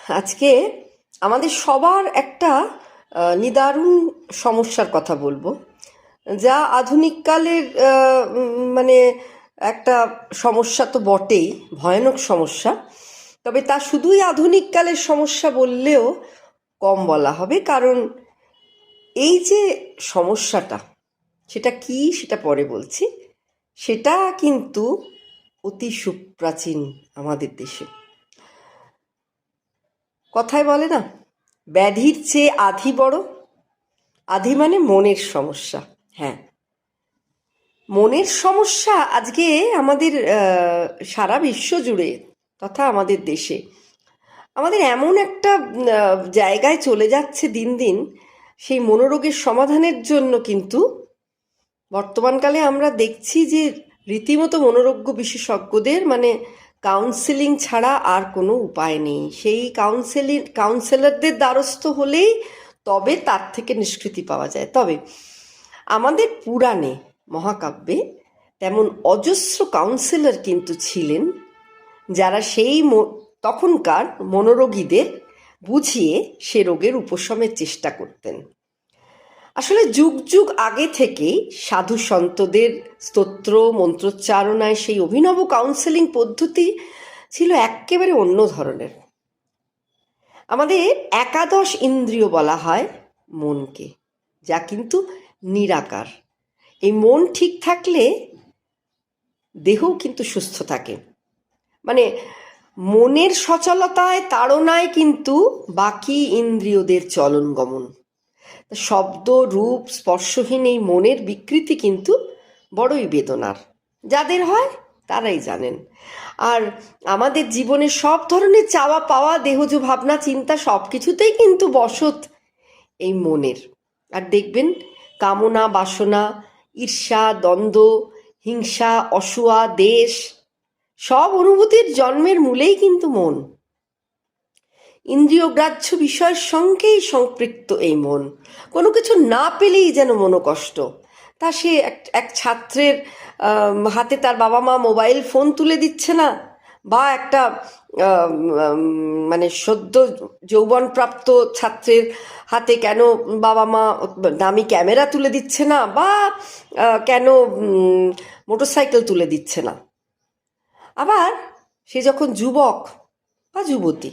আজকে আমাদের সবার একটা নিদারুণ সমস্যার কথা বলবো, যা আধুনিককালের মানে একটা সমস্যা তো বটেই, ভয়ানক সমস্যা। তবে তা শুধুই আধুনিককালের সমস্যা বললেও কম বলা হবে, কারণ এই যে সমস্যাটা, সেটা কি সেটা পরে বলছি। সেটা কিন্তু অতি সুপ্রাচীন আমাদের দেশে। কথায় বলে না, ব্যাধির চেয়ে আধি বড়। আধি মানে মনের সমস্যা। হ্যাঁ, মনের সমস্যা আজকে আমাদের সারা বিশ্ব জুড়ে তথা আমাদের দেশে আমাদের এমন একটা জায়গায় চলে যাচ্ছে দিন দিন। সেই মনোরোগের সমাধানের জন্য কিন্তু বর্তমানকালে আমরা দেখছি যে রীতিমতো মনোরোগ্য বিশেষজ্ঞদের কাউন্সেলিং ছাড়া আর কোনো উপায় নেই। সেই কাউন্সেলরদের দ্বারস্থ হলেই তবে তার থেকে নিষ্কৃতি পাওয়া যায়। তবে আমাদের পুরাণে মহাকাব্যে তেমন অজস্র কাউন্সেলর কিন্তু ছিলেন, যারা সেই তখনকার মনোরোগীদের বুঝিয়ে সে রোগের উপশমের চেষ্টা করতেন। আসলে যুগ যুগ আগে থেকেই সাধু সন্তদের স্তোত্র মন্ত্রোচ্চারণায় সেই অভিনব কাউন্সেলিং পদ্ধতি ছিল একেবারে অন্য ধরনের। আমাদের একাদশ ইন্দ্রিয় বলা হয় মনকে, যা কিন্তু নিরাকার। এই মন ঠিক থাকলে দেহও কিন্তু সুস্থ থাকে। মনের সচলতায় তাড়নায় কিন্তু বাকি ইন্দ্রিয়দের চলন গমন। শব্দ রূপ স্পর্শহীন এই মনের বিকৃতি কিন্তু বড়ই বেদনার। যাদের হয় তারাই জানেন। আর আমাদের জীবনের সব ধরনের চাওয়া পাওয়া, দেহজ ভাবনা চিন্তা সব কিছুতেই কিন্তু বশত এই মনের। আর দেখবেন, কামনা বাসনা, ঈর্ষা দ্বন্দ্ব, হিংসা অসূয়া দেশ, সব অনুভূতির জন্মের মূলেই কিন্তু মন। ইন্দ্রিয়গ্রাহ্য বিষয়ের সঙ্গেই সম্পৃক্ত এই মন। কোনো কিছু না পেলেই যেন মনোকষ্ট। তা সে এক ছাত্রের হাতে তার বাবা মা মোবাইল ফোন তুলে দিচ্ছে না, বা একটা সদ্য যৌবনপ্রাপ্ত ছাত্রের হাতে কেন বাবা মা দামি ক্যামেরা তুলে দিচ্ছে না, বা কেন মোটরসাইকেল তুলে দিচ্ছে না। আবার সে যখন যুবক বা যুবতী,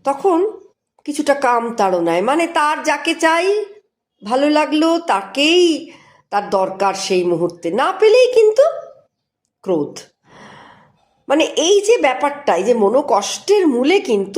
তখন কিছুটা কাম তাড়নায়, তার যাকে চাই, ভালো লাগলো, তাকেই তার দরকার সেই মুহূর্তে, না পেলেই কিন্তু ক্রোধ। এই যে ব্যাপারটা, এই যে মনোকষ্টের মূলে কিন্তু